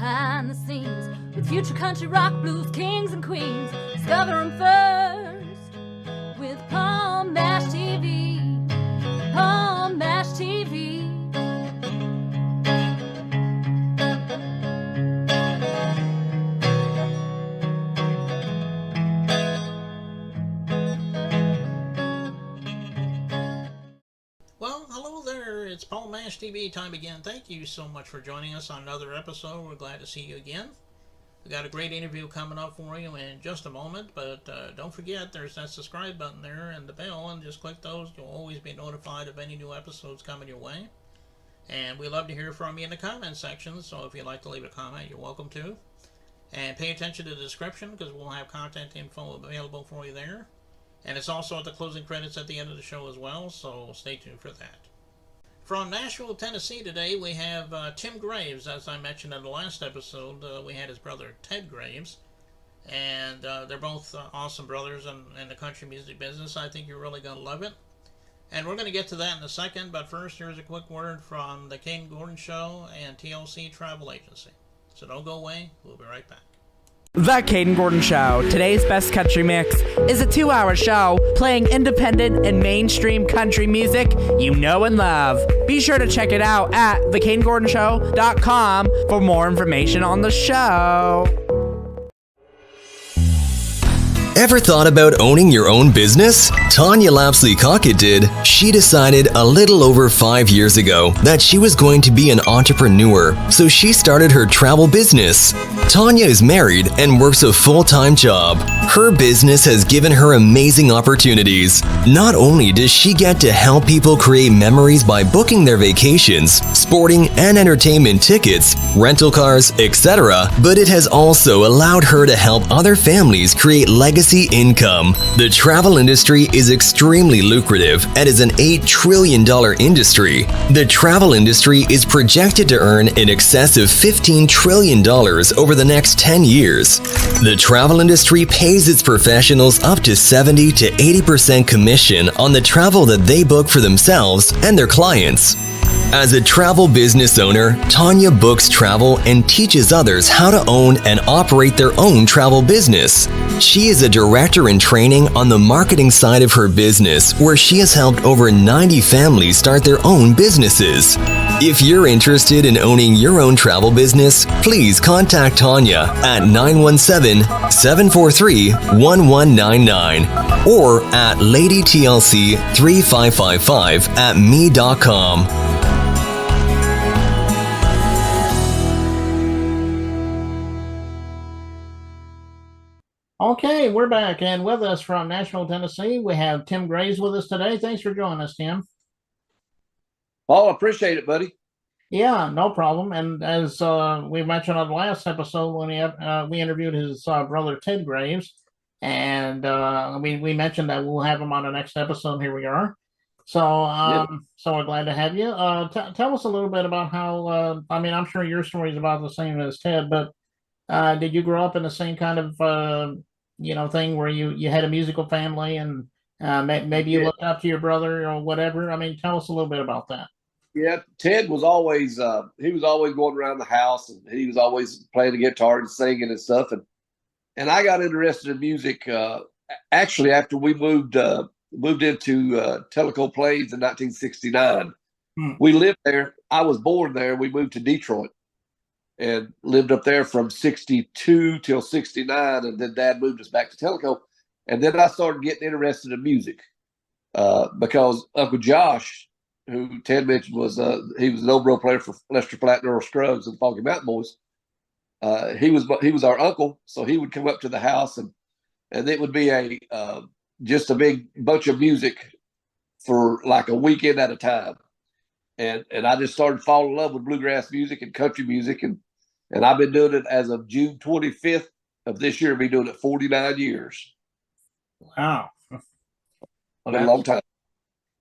behind the scenes with future country rock blues kings and queens. Discover them first with Palm Mash TV. Palm Mash TV. Well, hello there. It's Paul Mash TV time again. Thank you so much for joining us on another episode. We're glad to see you again. We got a great interview coming up for you in just a moment, but don't forget there's that subscribe button there and the bell, and just click those. You'll always be notified of any new episodes coming your way. And we love to hear from you in the comment section, so if you'd like to leave a comment, you're welcome to. And pay attention to the description, because we'll have contact info available for you there. And it's also at the closing credits at the end of the show as well, so stay tuned for that. From Nashville, Tennessee today, we have Tim Graves. As I mentioned in the last episode, we had his brother Ted Graves. And they're both awesome brothers in the country music business. I think you're really going to love it. And we're going to get to that in a second, but first here's a quick word from The Caden Gordon Show and TLC Travel Agency. So don't go away, we'll be right back. The Caden Gordon Show, today's best country mix, is a 2-hour show playing independent and mainstream country music you know and love. Be sure to check it out at thecadengordonshow.com for more information on the show. Ever thought about owning your own business? Tanya Lapsley-Cockett did. She decided a little over 5 years ago that she was going to be an entrepreneur, so she started her travel business. Tanya is married and works a full-time job. Her business has given her amazing opportunities. Not only does she get to help people create memories by booking their vacations, sporting and entertainment tickets, rental cars, etc., but it has also allowed her to help other families create legacy income. The travel industry is extremely lucrative and is an $8 trillion industry. The travel industry is projected to earn in excess of $15 trillion over the next 10 years. The travel industry pays its professionals up to 70 to 80% commission on the travel that they book for themselves and their clients. As a travel business owner, Tanya books travel and teaches others how to own and operate their own travel business. She is a director in training on the marketing side of her business, where she has helped over 90 families start their own businesses. If you're interested in owning your own travel business, please contact Tanya at 917-743-1199 or at ladytlc3555@me.com. Okay, we're back, and with us from Nashville, Tennessee, we have Tim Graves with us today. Thanks for joining us, Tim. Oh, I appreciate it, buddy. Yeah, no problem. And as we mentioned on the last episode, when we interviewed his brother Ted Graves, and we mentioned that we'll have him on the next episode. Here we are. So, so we're glad to have you. Tell us a little bit about how. I'm sure your story is about the same as Ted, but did you grow up in the same kind of thing where you had a musical family and maybe you looked up to your brother or whatever? Tell us a little bit about that. Yeah, Ted was always going around the house, and he was always playing the guitar and singing and stuff. And I got interested in music actually after we moved into Tellico Plains in 1969. We lived there. I was born there. We moved to Detroit and lived up there from 62 till 69. And then Dad moved us back to Tellico. And then I started getting interested in music because Uncle Josh, who Ted mentioned, he was an oboe player for Lester Flatt and Earl Scruggs and Foggy Mountain Boys. He was our uncle, so he would come up to the house and it would be just a big bunch of music for like a weekend at a time. And I just started falling in love with bluegrass music and country music, and I've been doing it as of June 25th of this year. I've been doing it 49 years. Wow, well, a long time.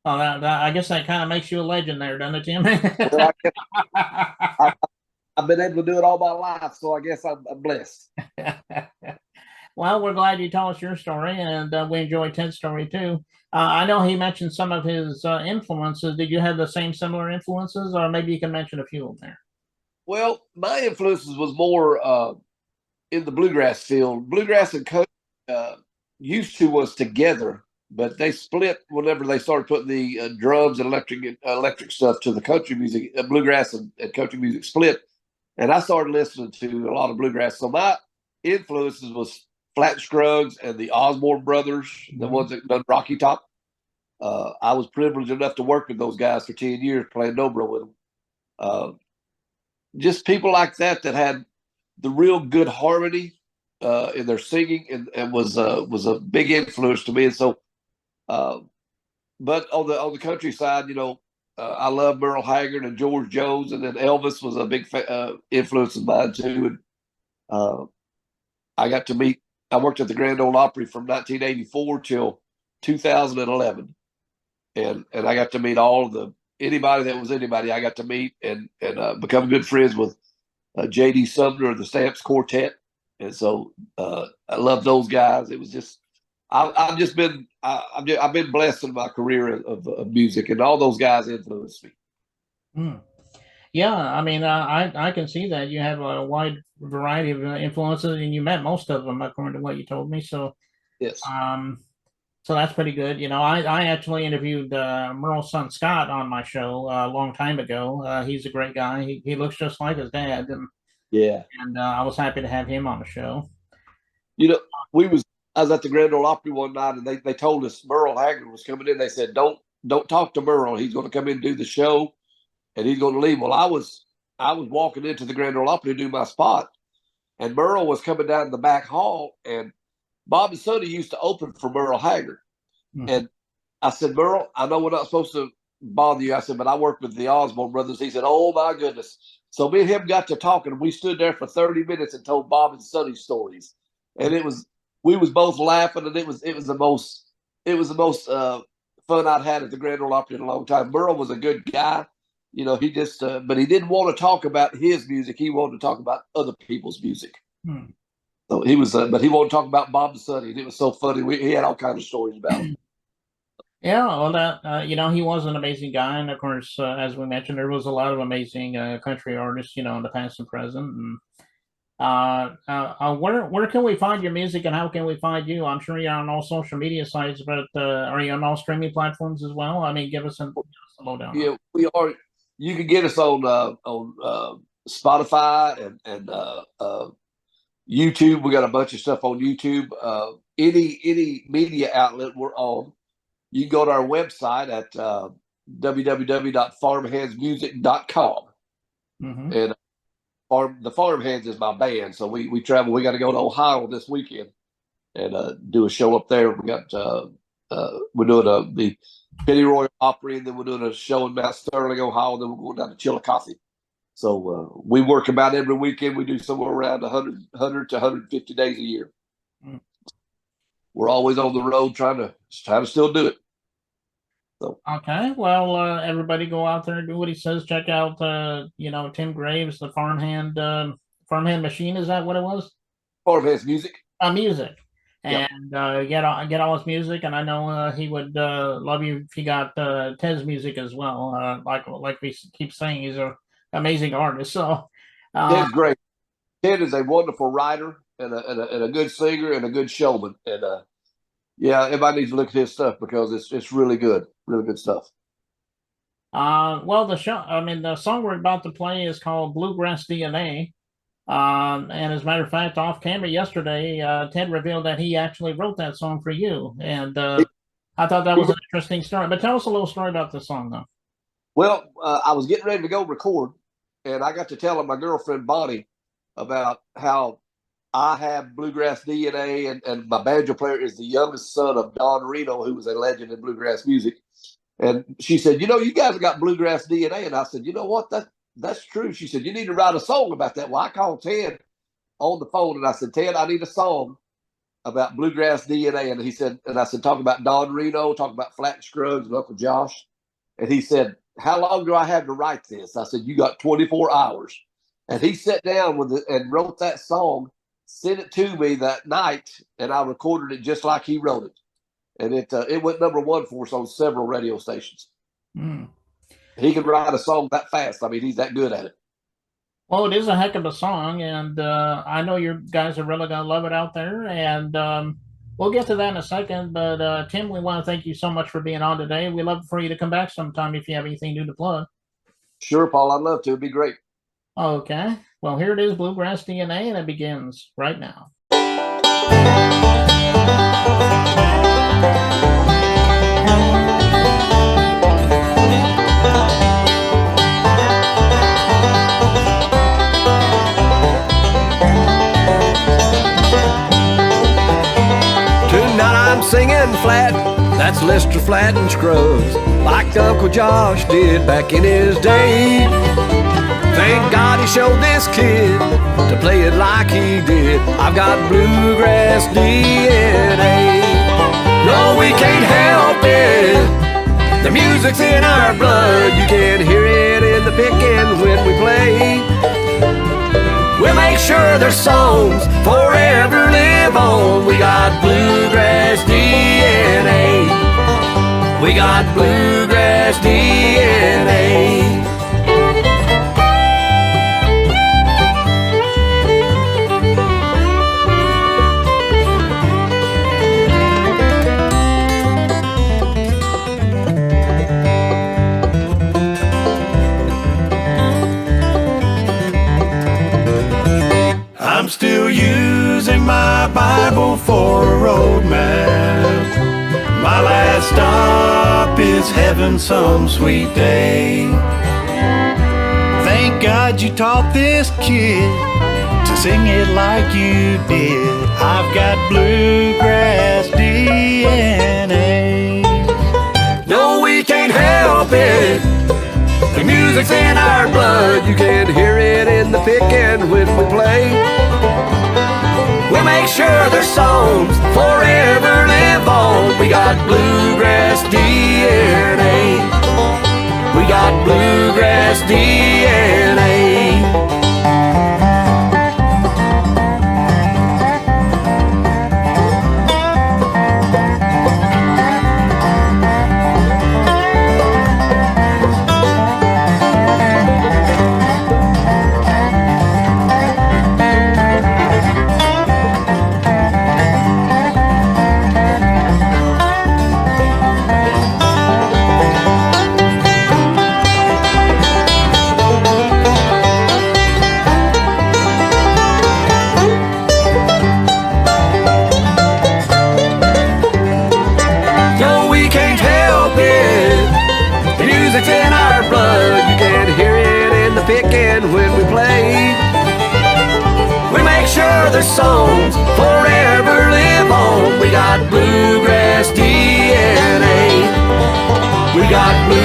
Oh, I guess that kind of makes you a legend there, doesn't it, Tim? Well, I've been able to do it all my life, so I guess I'm blessed. Well, we're glad you told us your story, and we enjoyed Ted's story too. I know he mentioned some of his influences. Did you have the same similar influences, or maybe you can mention a few of them there? Well, my influences was more in the bluegrass field. Bluegrass and country used to was together, but they split whenever they started putting the drums and electric stuff to the country music. Bluegrass and country music split, and I started listening to a lot of bluegrass. So my influences was Flat Scruggs and the Osborne brothers, the ones that done Rocky Top. I was privileged enough to work with those guys for 10 years, playing dobro with them. Uh, just people like that that had the real good harmony in their singing, and was a big influence to me. And so, uh, but on the countryside, I love Merle Haggard and George Jones, and then Elvis was a big influence of mine too. And uh, I got to meet. I worked at the Grand Ole Opry from 1984 till 2011, and I got to meet all of the anybody that was anybody. I got to meet and become good friends with J.D. Sumner of the Stamps Quartet, and so I love those guys. It was just I've just been I've been blessed in my career of music, and all those guys influenced me. Hmm. Yeah, I mean, I can see that you have a wide variety of influences, and you met most of them according to what you told me. So, Yes. so that's pretty good. I actually interviewed Merle's son Scott on my show a long time ago. He's a great guy. He looks just like his dad, and Yeah. I was happy to have him on the show. You know, I was at the Grand Ole Opry one night, and they told us Merle Haggard was coming in. They said, "Don't talk to Merle. He's going to come in and do the show, and he's going to leave." Well, I was walking into the Grand Ole Opry to do my spot, and Merle was coming down the back hall, and Bob and Sonny used to open for Merle Haggard. Mhm. And I said, "Merle, I know we're not supposed to bother you." I said, "But I work with the Osborne brothers." He said, "Oh my goodness." So me and him got to talking, and we stood there for 30 minutes and told Bob and Sonny stories. And we was both laughing, and it was the most fun I'd had at the Grand Ole Opry in a long time. Merle was a good guy. He just but he didn't want to talk about his music. He wanted to talk about other people's music. Hmm. So he was, but he wanted to talk about Bob and Sonny, and it was so funny. He had all kinds of stories about him. Yeah, well, that he was an amazing guy, and of course, as we mentioned, there was a lot of amazing country artists, in the past and present. And where can we find your music, and how can we find you? I'm sure you're on all social media sites, but are you on all streaming platforms as well? I mean, give us a lowdown. Yeah, we are. You can get us on Spotify and YouTube. We got a bunch of stuff on YouTube. Any media outlet we're on. You can go to our website at www.farmhandsmusic.com. Mm-hmm. And the Farmhands is my band, so we travel. We got to go to Ohio this weekend and do a show up there. We're doing the Penny Royal Opry, and then we're doing a show in Mount Sterling, Ohio. Then we're going down to Chillicothe. So we work about every weekend. We do somewhere around 100 to 150 days a year. Mm. We're always on the road trying to still do it. So Okay, well, everybody go out there and do what he says. Check out, Tim Graves, the farmhand machine. Is that what it was? Farmhands Music. Music, Yep. and get all his music. And I know he would love you if he got Ted's music as well. Like we keep saying, he's an amazing artist. So, Ted's great. Ted is a wonderful writer and a good singer and a good showman. And yeah, everybody needs to look at his stuff because it's really good stuff. well, the song we're about to play is called Bluegrass DNA. And as a matter of fact, off camera yesterday, Ted revealed that he actually wrote that song for you. And I thought that was an interesting story. But tell us a little story about the song, though. Well, I was getting ready to go record, and I got to telling my girlfriend Bonnie about how I have bluegrass DNA, and my banjo player is the youngest son of Don Reno, who was a legend in bluegrass music. And she said, "You guys have got bluegrass DNA." And I said, "You know what? That's true." She said, "You need to write a song about that." Well, I called Ted on the phone, and I said, "Ted, I need a song about bluegrass DNA." And he said, and I said, "Talk about Don Reno, talk about Flat Scruggs and Uncle Josh." And he said, "How long do I have to write this?" I said, "You got 24 hours." And he sat down with it and wrote that song, sent it to me that night, and I recorded it just like he wrote it. And it went #1 for us on several radio stations. Mm. He can write a song that fast. I mean, he's that good at it. Well, it is a heck of a song, and I know you guys are really going to love it out there. And we'll get to that in a second. But Tim, we want to thank you so much for being on today. We'd love for you to come back sometime if you have anything new to plug. Sure, Paul. I'd love to. It'd be great. Okay. Well, here it is, Bluegrass DNA, and it begins right now. Tonight I'm singing flat, that's Lester Flatt and Scruggs, like Uncle Josh did back in his day. Thank God he showed this kid to play it like he did. I've got bluegrass DNA. No, we can't help it. The music's in our blood. You can hear it in the picking when we play. We'll make sure their songs forever live on. We got bluegrass DNA. We got bluegrass DNA. I'm still using my Bible for a road map. My last stop is heaven some sweet day. Thank God you taught this kid to sing it like you did. I've got bluegrass DNA. No, we can't help it. The music's in our blood. You can hear it in the picking when we play. We'll make sure their songs forever live on. We got bluegrass DNA. We got bluegrass DNA. Picking when we play. We make sure their songs forever live on. We got bluegrass DNA. We got bluegrass